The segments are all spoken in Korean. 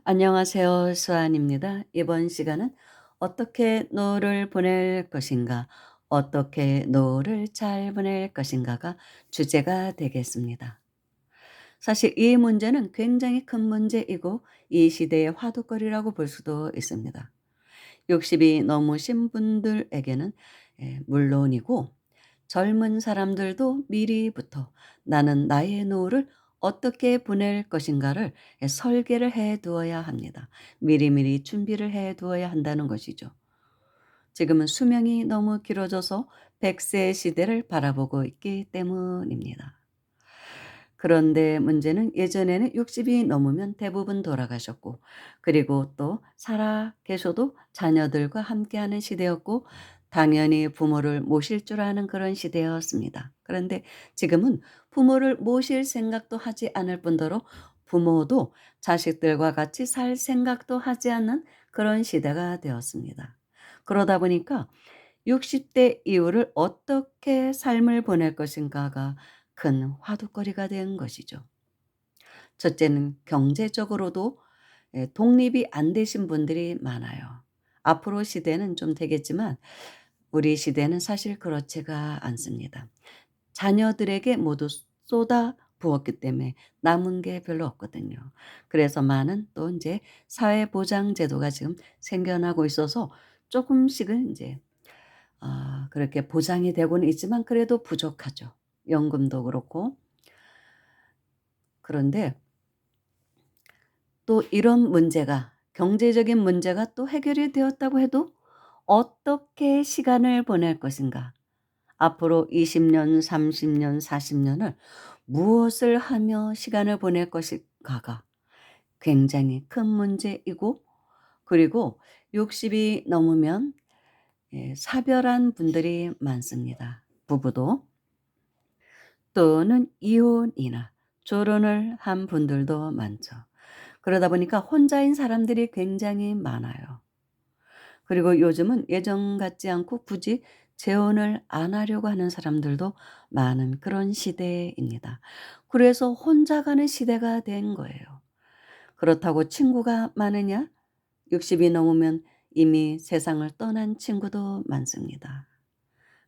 안녕하세요. 수아입니다. 이번 시간은 어떻게 노후를 보낼 것인가, 어떻게 노후를 잘 보낼 것인가가 주제가 되겠습니다. 사실 이 문제는 굉장히 큰 문제이고 이 시대의 화두거리라고 볼 수도 있습니다. 60이 넘으신 분들에게는 물론이고 젊은 사람들도 미리부터 나는 나의 노후를 어떻게 보낼 것인가를 설계를 해 두어야 합니다. 미리미리 준비를 해 두어야 한다는 것이죠. 지금은 수명이 너무 길어져서 100세 시대를 바라보고 있기 때문입니다. 그런데 문제는 예전에는 60이 넘으면 대부분 돌아가셨고, 그리고 또 살아 계셔도 자녀들과 함께하는 시대였고, 당연히 부모를 모실 줄 아는 그런 시대였습니다. 그런데 지금은 부모를 모실 생각도 하지 않을 뿐더러 부모도 자식들과 같이 살 생각도 하지 않는 그런 시대가 되었습니다. 그러다 보니까 60대 이후를 어떻게 삶을 보낼 것인가가 큰 화두거리가 된 것이죠. 첫째는 경제적으로도 독립이 안 되신 분들이 많아요. 앞으로 시대는 좀 되겠지만 우리 시대는 사실 그렇지가 않습니다. 자녀들에게 모두 쏟아 부었기 때문에 남은 게 별로 없거든요. 그래서 많은 또 이제 사회보장 제도가 지금 생겨나고 있어서 조금씩은 이제 그렇게 보장이 되고는 있지만 그래도 부족하죠. 연금도 그렇고. 그런데 또 이런 문제가 경제적인 문제가 또 해결이 되었다고 해도 어떻게 시간을 보낼 것인가? 앞으로 20 년, 30 년, 40 년을 무엇을 하며 시간을 보낼 것인가가 굉장히 큰 문제이고, 그리고 60이 넘으면 사별한 분들이 많습니다. 부부도. 또는 이혼이나 졸혼을 한 분들도 많죠. 그러다 보니까 혼자인 사람들이 굉장히 많아요. 그리고 요즘은 예전 같지 않고 굳이 재혼을 안 하려고 하는 사람들도 많은 그런 시대입니다. 그래서 혼자 가는 시대가 된 거예요. 그렇다고 친구가 많으냐? 60이 넘으면 이미 세상을 떠난 친구도 많습니다.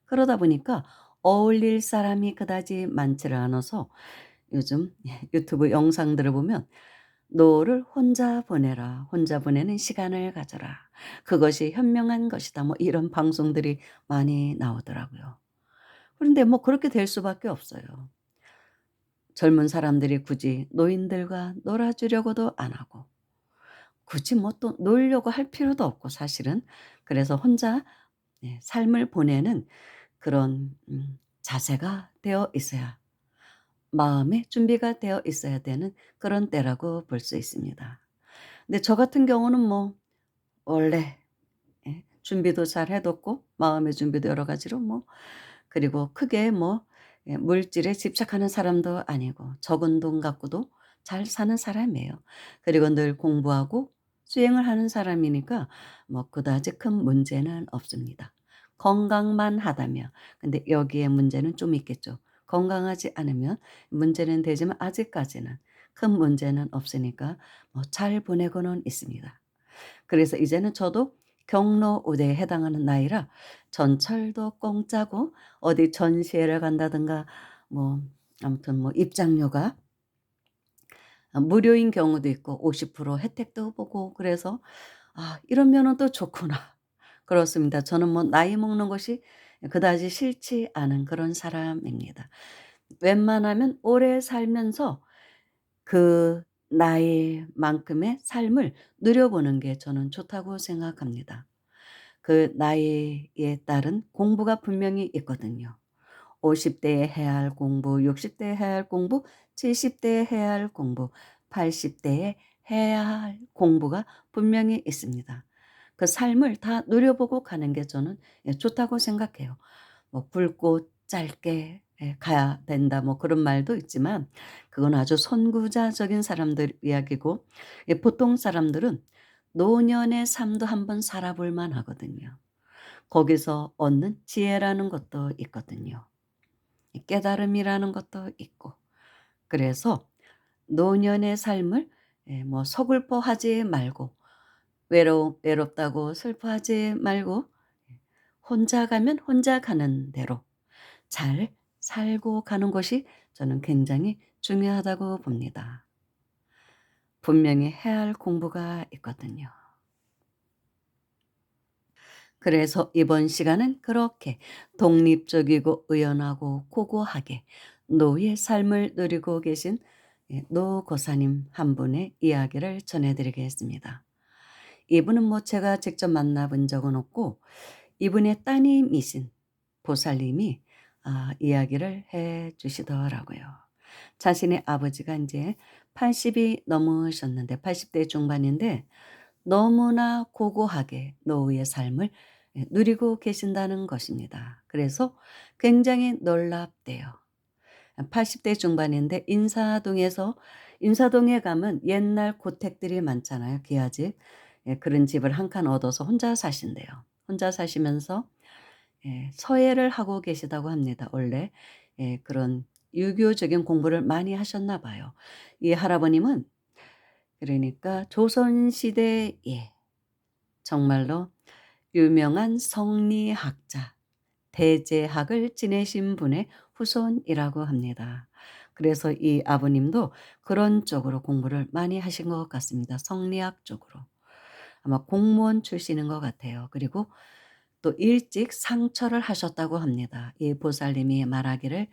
그러다 보니까 어울릴 사람이 그다지 많지를 않아서 요즘 유튜브 영상들을 보면 "노를 혼자 보내라. 혼자 보내는 시간을 가져라. 그것이 현명한 것이다." 뭐 이런 방송들이 많이 나오더라고요. 그런데 뭐 그렇게 될 수밖에 없어요. 젊은 사람들이 굳이 노인들과 놀아 주려고도 안 하고 굳이 뭐 또 놀려고 할 필요도 없고 사실은. 그래서 혼자 삶을 보내는 그런 자세가 되어 있어야, 마음의 준비가 되어 있어야 되는 그런 때라고 볼 수 있습니다. 근데 저 같은 경우는 뭐 원래 준비도 잘 해 뒀고 마음의 준비도 여러 가지로 뭐, 그리고 크게 뭐 물질에 집착하는 사람도 아니고 적은 돈 갖고도 잘 사는 사람이에요. 그리고 늘 공부하고 수행을 하는 사람이니까 뭐 그다지 큰 문제는 없습니다. 건강만 하다면. 근데 여기에 문제는 좀 있겠죠. 건강하지 않으면 문제는 되지만 아직까지는 큰 문제는 없으니까 뭐 잘 보내고는 있습니다. 그래서 이제는 저도 경로우대에 해당하는 나이라 전철도 공짜고 어디 전시회를 간다든가 뭐 아무튼 뭐 입장료가 무료인 경우도 있고 50% 혜택도 보고, 그래서 '아 이런 면은 또 좋구나.' 그렇습니다. 저는 뭐 나이 먹는 것이 그다지 싫지 않은 그런 사람입니다. 웬만하면 오래 살면서 그 나이만큼의 삶을 누려보는 게 저는 좋다고 생각합니다. 그 나이에 따른 공부가 분명히 있거든요. 50 대에 해야 할 공부, 60 대에 해야 할 공부, 70 대에 해야 할 공부, 80 대에 해야 할 공부가 분명히 있습니다. 그 삶을 다 누려보고 가는 게 저는 좋다고 생각해요. 뭐 굵고 짧게 가야 된다 뭐 그런 말도 있지만 그건 아주 선구자적인 사람들 이야기고, 보통 사람들은 노년의 삶도 한번 살아볼 만하거든요. 거기서 얻는 지혜라는 것도 있거든요. 깨달음이라는 것도 있고. 그래서 노년의 삶을 예 뭐 서글퍼하지 말고 외롭다고 슬퍼하지 말고 혼자 가면 혼자 가는 대로 잘 살고 가는 것이 저는 굉장히 중요하다고 봅니다. 분명히 해야 할 공부가 있거든요. 그래서 이번 시간은 그렇게 독립적이고 의연하고 고고하게 노의 삶을 누리고 계신 노 고사님 한 분의 이야기를 전해 드리겠습니다. 이분은 뭐 제가 직접 만나 본 적은 없고 이분의 따님이신 보살님이 이야기를 해 주시더라고요. 자신의 아버지가 이제 80이 넘으셨는데 80대 중반인데 너무나 고고하게 노후의 삶을 누리고 계신다는 것입니다. 그래서 굉장히 놀랍대요. 80대 중반인데 인사동에 가면 옛날 고택들이 많잖아요, 기와집. 예 그런 집을 한 칸 얻어서 혼자 사신대요. 혼자 사시면서 서예를 하고 계시다고 합니다 원래. 그런 유교적인 공부를 많이 하셨나 봐요. 이 할아버님은 그러니까 조선시대에 정말로 유명한 성리학자, 대제학을 지내신 분의 후손이라고 합니다. 그래서 이 아버님도 그런 쪽으로 공부를 많이 하신 것 같습니다. 성리학 쪽으로. 아마 공무원 출신인 것 같아요. 그리고 또 일찍 상처를 하셨다고 합니다. 이 보살님이 말하기를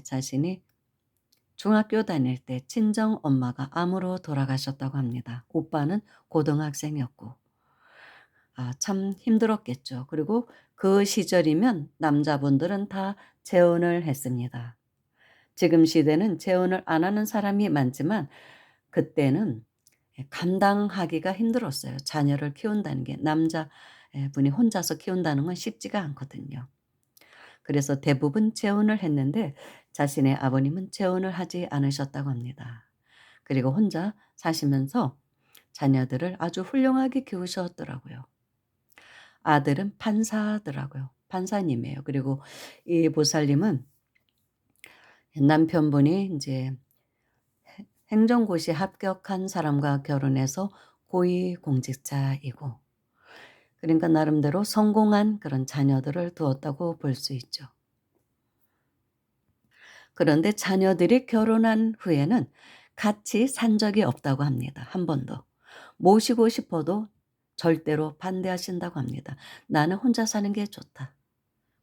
자신이 중학교 다닐 때 친정 엄마가 암으로 돌아가셨다고 합니다. 오빠는 고등학생이었고. 참 힘들었겠죠. 그리고 그 시절이면 남자분들은 다 재혼을 했습니다. 지금 시대는 재혼을 안 하는 사람이 많지만 그때는 감당하기가 힘들었어요. 자녀를 키운다는 게 남자 분이 혼자서 키운다는 건 쉽지가 않거든요. 그래서 대부분 재혼을 했는데 자신의 아버님은 재혼을 하지 않으셨다고 합니다. 그리고 혼자 사시면서 자녀들을 아주 훌륭하게 키우셨더라고요. 아들은 판사더라고요. 판사님이에요. 그리고 이 보살님은 남편분이 인제 행정고시에 합격한 사람과 결혼해서 고위공직자이고 그러니까 나름대로 성공한 그런 자녀들을 두었다고 볼 수 있죠. 그런데 자녀들이 결혼한 후에는 같이 산 적이 없다고 합니다 한 번도. 모시고 싶어도 절대로 반대하신다고 합니다. "나는 혼자 사는 게 좋다."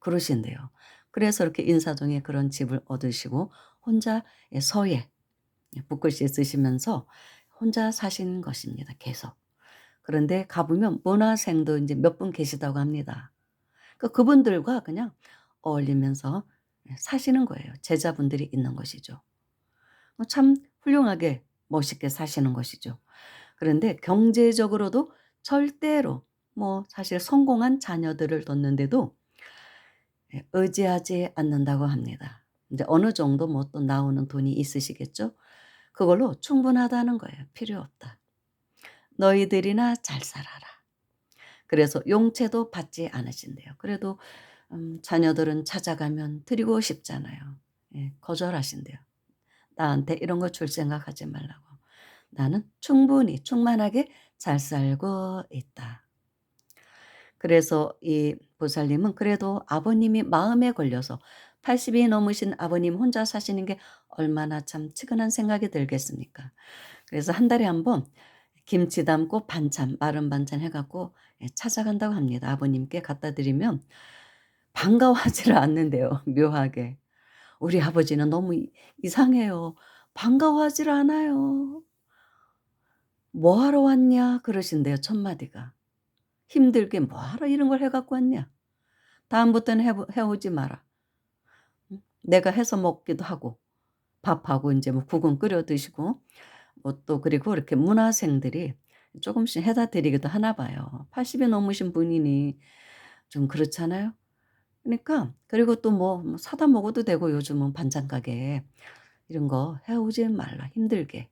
그러신대요. 그래서 이렇게 인사동에 그런 집을 얻으시고 혼자 서예 붓글씨 쓰시면서 혼자 사시는 것입니다 계속. 그런데 가 보면 문화생도 인제 몇 분 계시다고 합니다. 그분들과 그냥 어울리면서 사시는 거예요. 제자분들이 있는 것이죠. 참 훌륭하게 멋있게 사시는 것이죠. 그런데 경제적으로도 절대로 뭐 사실 성공한 자녀들을 뒀는데도 의지하지 않는다고 합니다. 인제 어느 정도 뭐 또 나오는 돈이 있으시겠죠? 그걸로 충분하다는 거예요. 필요 없다. 너희들이나 잘 살아라. 그래서 용채도 받지 않으신대요. 그래도 자녀들은 찾아가면 드리고 싶잖아요. 예 거절하신대요. 나한테 이런 거 줄 생각하지 말라고. 나는 충분히 충만하게 잘 살고 있다. 그래서 이 보살님은 그래도 아버님이 마음에 걸려서 80이 넘으신 아버님 혼자 사시는 게 얼마나 참 측은한 생각이 들겠습니까. 그래서 한 달에 한 번 김치 담고 반찬 마른 반찬 해 갖고 찾아간다고 합니다. 아버님께 갖다 드리면 반가워하지를 않는데요 묘하게. 우리 아버지는 너무 이상해요. 반가워하질 않아요. "뭐 하러 왔냐?" 그러신대요 첫 마디가. "힘들게 뭐 하러 이런 걸 해 갖고 왔냐. 다음부터는 해 오지 마라." 내가 해서 먹기도 하고 밥하고 인제 뭐 국은 끓여 드시고 뭐 또 그리고 이렇게 문화생들이 쪼금씩 해다 드리기도 하나 봐요. 80이 넘으신 분이니 좀 그렇잖아요. 그러니까 그리고 또 뭐 사다 먹어도 되고 요즘은 반찬 가게에 "이런 거 해 오지 말라 힘들게."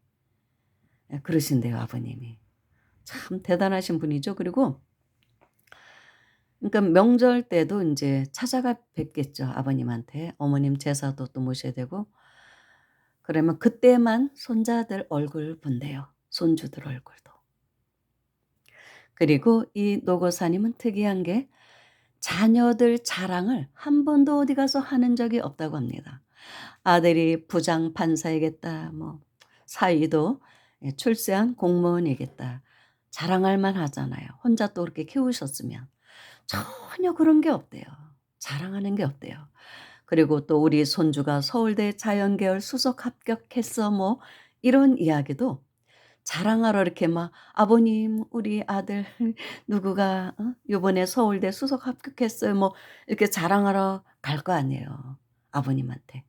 그러신대요 아버님이. 참 대단하신 분이죠. 그리고 그러니까 명절 때도 인제 찾아가 뵙겠죠 아버님한테. 어머님 제사도 또 모셔야 되고 그러면 그때만 손자들 얼굴 본대요. 손주들 얼굴도. 그리고 이 노고사님은 특이한 게 자녀들 자랑을 한 번도 어디 가서 하는 적이 없다고 합니다. 아들이 부장 판사이겠다, 뭐 사위도 출세한 공무원이겠다. 자랑할 만하잖아요. 혼자 또 그렇게 키우셨으면. 전혀 그런 게 없대요. 자랑하는 게 없대요. 그리고 또 우리 손주가 서울대 자연계열 수석 합격했어 뭐 이런 이야기도 자랑하러 이렇게 막 "아버님 우리 아들 누구가 요번에 서울대 수석 합격했어요." 뭐 이렇게 자랑하러 갈 거 아니에요, 아버님한테.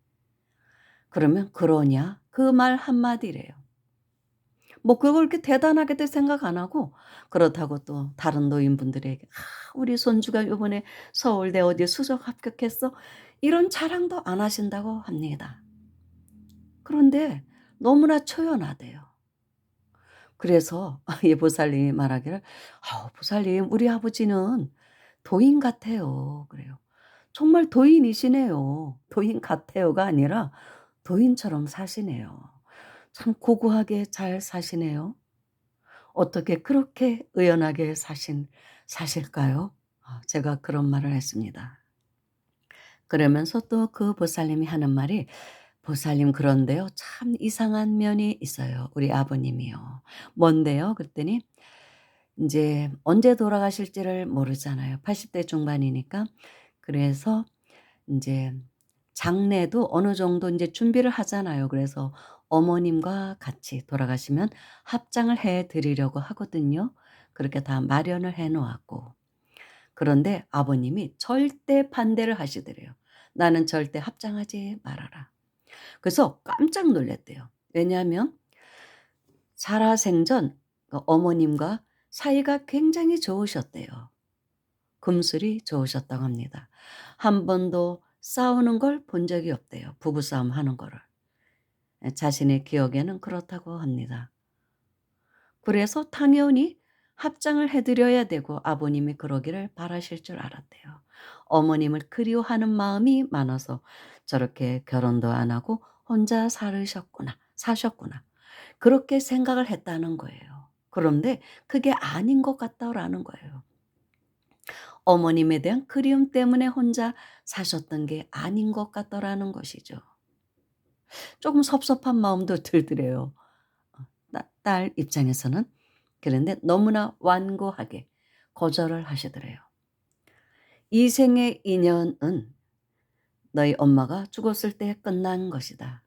그러면 "그러냐?" 그 말 한마디래요. 뭐 그걸 그렇게 대단하게도 생각 안 하고 그렇다고 또 다른 노인분들에게 "아 우리 손주가 요번에 서울대 어디 수석 합격했어." 이런 자랑도 안 하신다고 합니다. 그런데 너무나 초연하대요. 그래서 이 보살님이 말하기를 "아우 보살님 우리 아버지는 도인 같아요." 그래요. 정말 도인이시네요. 도인 같아요가 아니라 도인처럼 사시네요. 참 고고하게 잘 사시네요. 어떻게 그렇게 의연하게 사실까요? 제가 그런 말을 했습니다. 그러면서 또 그 보살님이 하는 말이 "보살님 그런데요 참 이상한 면이 있어요 우리 아버님이요." "뭔데요?" 그랬더니 인제 언제 돌아가실지를 모르잖아요. 80대 중반이니까. 그래서 인제 장례도 어느 정도 인제 준비를 하잖아요. 그래서 어머님과 같이 돌아가시면 합장을 해 드리려고 하거든요. 그렇게 다 마련을 해 놓았고. 그런데 아버님이 절대 반대를 하시더래요. "나는 절대 합장하지 말아라." 그래서 깜짝 놀랐대요. 왜냐하면 살아생전 어머님과 사이가 굉장히 좋으셨대요. 금슬이 좋으셨다고 합니다. 한 번도 싸우는 걸 본 적이 없대요, 부부싸움 하는 거를. 자신의 기억에는 그렇다고 합니다. 그래서 당연히 합장을 해 드려야 되고 아버님이 그러기를 바라실 줄 알았대요. 어머님을 그리워하는 마음이 많아서 저렇게 결혼도 안 하고 혼자 사셨구나. 그렇게 생각을 했다는 거예요. 그런데 그게 아닌 것 같다라는 거예요. 어머님에 대한 그리움 때문에 혼자 사셨던 게 아닌 것 같더라는 것이죠. 조금 섭섭한 마음도 들더래요. 딸 입장에서는. 그런데 너무나 완고하게 거절을 하시더래요. "이 생의 인연은 너희 엄마가 죽었을 때 끝난 것이다.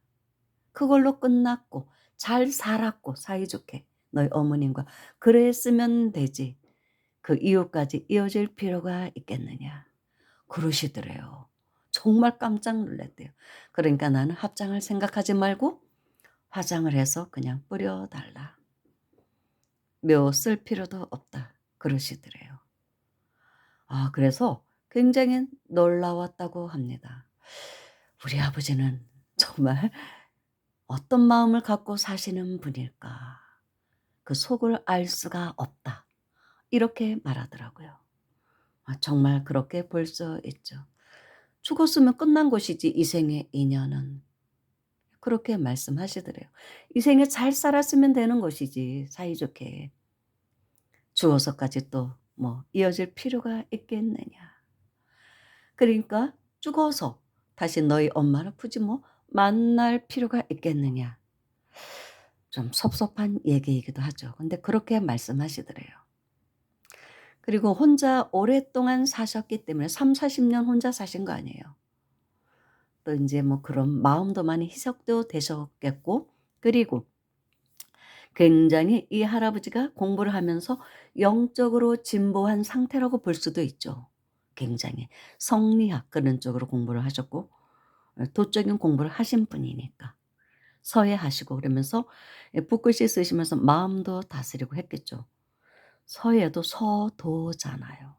그걸로 끝났고 잘 살았고 사이좋게 너희 어머님과 그랬으면 되지. 그 이후까지 이어질 필요가 있겠느냐." 그러시더래요. 정말 깜짝 놀랐대요. 그러니까 "나는 합장을 생각하지 말고 화장을 해서 그냥 뿌려 달라. 묘 쓸 필요도 없다." 그러시더래요. 그래서 굉장히 놀라웠다고 합니다. '우리 아버지는 정말 어떤 마음을 갖고 사시는 분일까. 그 속을 알 수가 없다.' 이렇게 말하더라고요. 정말 그렇게 볼 수 있죠. 죽었으면 끝난 것이지 이 생의 인연은. 그렇게 말씀하시더래요. 이 생에 잘 살았으면 되는 것이지 사이좋게. 죽어서까지 또 뭐 이어질 필요가 있겠느냐. 그러니까 죽어서 다시 너희 엄마를 굳이 뭐 만날 필요가 있겠느냐. 좀 섭섭한 얘기이기도 하죠. 근데 그렇게 말씀하시더래요. 그리고 혼자 오랫동안 사셨기 때문에 30-40년 혼자 사신 거 아니에요. 또 인제 뭐 그런 마음도 많이 희석도 되셨겠고 그리고 굉장히 이 할아버지가 공부를 하면서 영적으로 진보한 상태라고 볼 수도 있죠. 굉장히 성리학 그런 쪽으로 공부를 하셨고 도적인 공부를 하신 분이니까. 서예하시고 그러면서 붓글씨 쓰시면서 마음도 다스리고 했겠죠. 서예도 서도잖아요.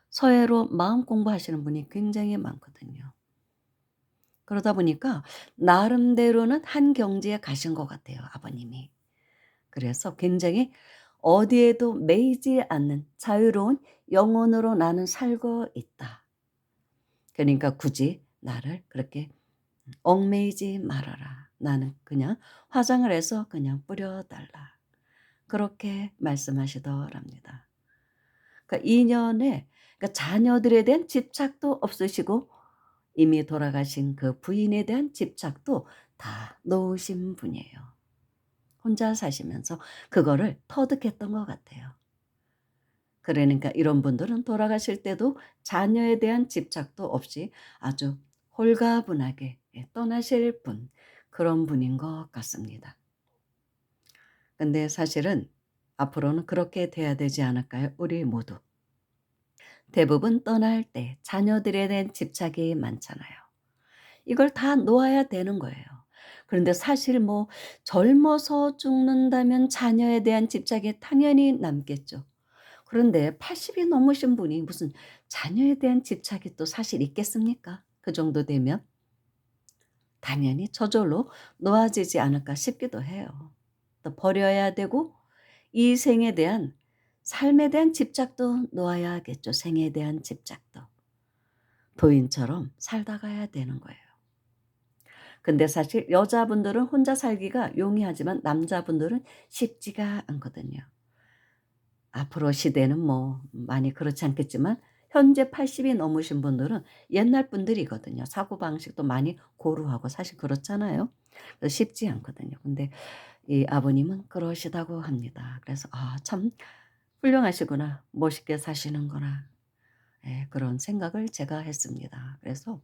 서예로 마음 공부하시는 분이 굉장히 많거든요. 그러다 보니까 나름대로는 한 경지에 가신 것 같아요, 아버님이. 그래서 굉장히 어디에도 매이지 않는 자유로운 영혼으로 나는 살고 있다. 그러니까 굳이 나를 그렇게 얽매이지 말아라. 나는 그냥 화장을 해서 그냥 뿌려 달라. 그렇게 말씀하시더랍니다. 그러니까 2 년에 그러니까 자녀들에 대한 집착도 없으시고 이미 돌아가신 그 부인에 대한 집착도 다 놓으신 분이에요. 혼자 사시면서 그거를 터득했던 것 같아요. 그러니까 이런 분들은 돌아가실 때도 자녀에 대한 집착도 없이 아주 홀가분하게 떠나실 분, 그런 분인 것 같습니다. 근데 사실은 앞으로는 그렇게 돼야 되지 않을까요? 우리 모두. 대부분 떠날 때 자녀들에 대한 집착이 많잖아요. 이걸 다 놓아야 되는 거예요. 그런데 사실 뭐 젊어서 죽는다면 자녀에 대한 집착이 당연히 남겠죠. 그런데 80이 넘으신 분이 무슨 자녀에 대한 집착이 또 사실 있겠습니까? 그 정도 되면 당연히 저절로 놓아지지 않을까 싶기도 해요. 또 버려야 되고 이 생에 대한 삶에 대한 집착도 놓아야겠죠. 생에 대한 집착도. 도인처럼 살다 가야 되는 거예요. 근데 사실 여자분들은 혼자 살기가 용이하지만 남자분들은 쉽지가 않거든요. 앞으로 시대는 뭐 많이 그렇지 않겠지만 현재 80이 넘으신 분들은 옛날 분들이거든요. 사고방식도 많이 고루하고 사실 그렇잖아요. 그래서 쉽지 않거든요. 근데 이 아버님은 그러시다고 합니다. 그래서 '아 참 훌륭하시구나. 멋있게 사시는구나.' 예 그런 생각을 제가 했습니다. 그래서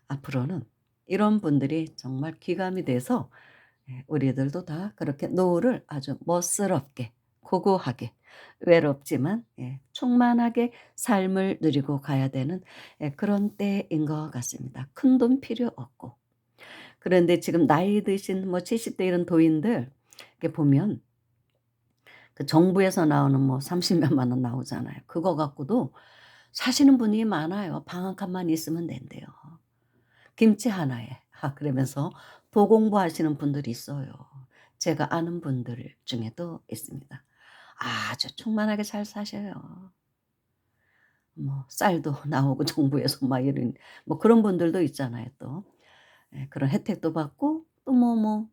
앞으로는 이런 분들이 정말 귀감이 돼서 우리들도 다 그렇게 노후를 아주 멋스럽게 고고하게 외롭지만 충만하게 삶을 누리고 가야 되는 그런 때인 것 같습니다. 큰돈 필요 없고. 그런데 지금 나이 드신 뭐 70대 이런 도인들 이렇게 보면 그 정부에서 나오는 뭐 30 몇만 원 나오잖아요. 그거 갖고도 사시는 분이 많아요. 방 한 칸만 있으면 된대요. 김치 하나에. 그러면서 도공부하시는 분들이 있어요. 제가 아는 분들 중에도 있습니다. 아주 충만하게 잘 사셔요. 뭐 쌀도 나오고 정부에서 막 이런 뭐 그런 분들도 있잖아요 또. 그런 혜택도 받고 또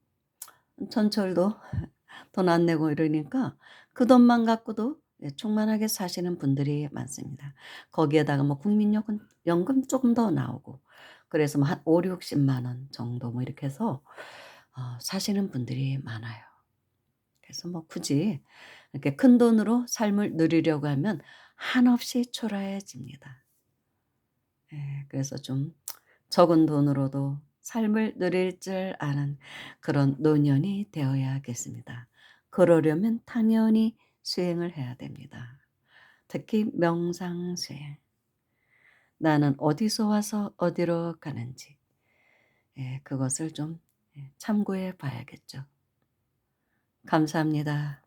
전철도 돈 안 내고 이러니까 그 돈만 갖고도 충만하게 사시는 분들이 많습니다. 거기에다가 뭐 국민연금 연금 조금 더 나오고 그래서 뭐 한 50-60만 원 정도 뭐 이렇게 해서 사시는 분들이 많아요. 그래서 뭐 굳이 이렇게 큰돈으로 삶을 누리려고 하면 한없이 초라해집니다. 그래서 좀 적은 돈으로도 삶을 누릴 줄 아는 그런 노년이 되어야겠습니다. 그러려면 당연히 수행을 해야 됩니다. 특히 명상 수행. 나는 어디서 와서 어디로 가는지 그것을 좀 참고해 봐야겠죠. 감사합니다.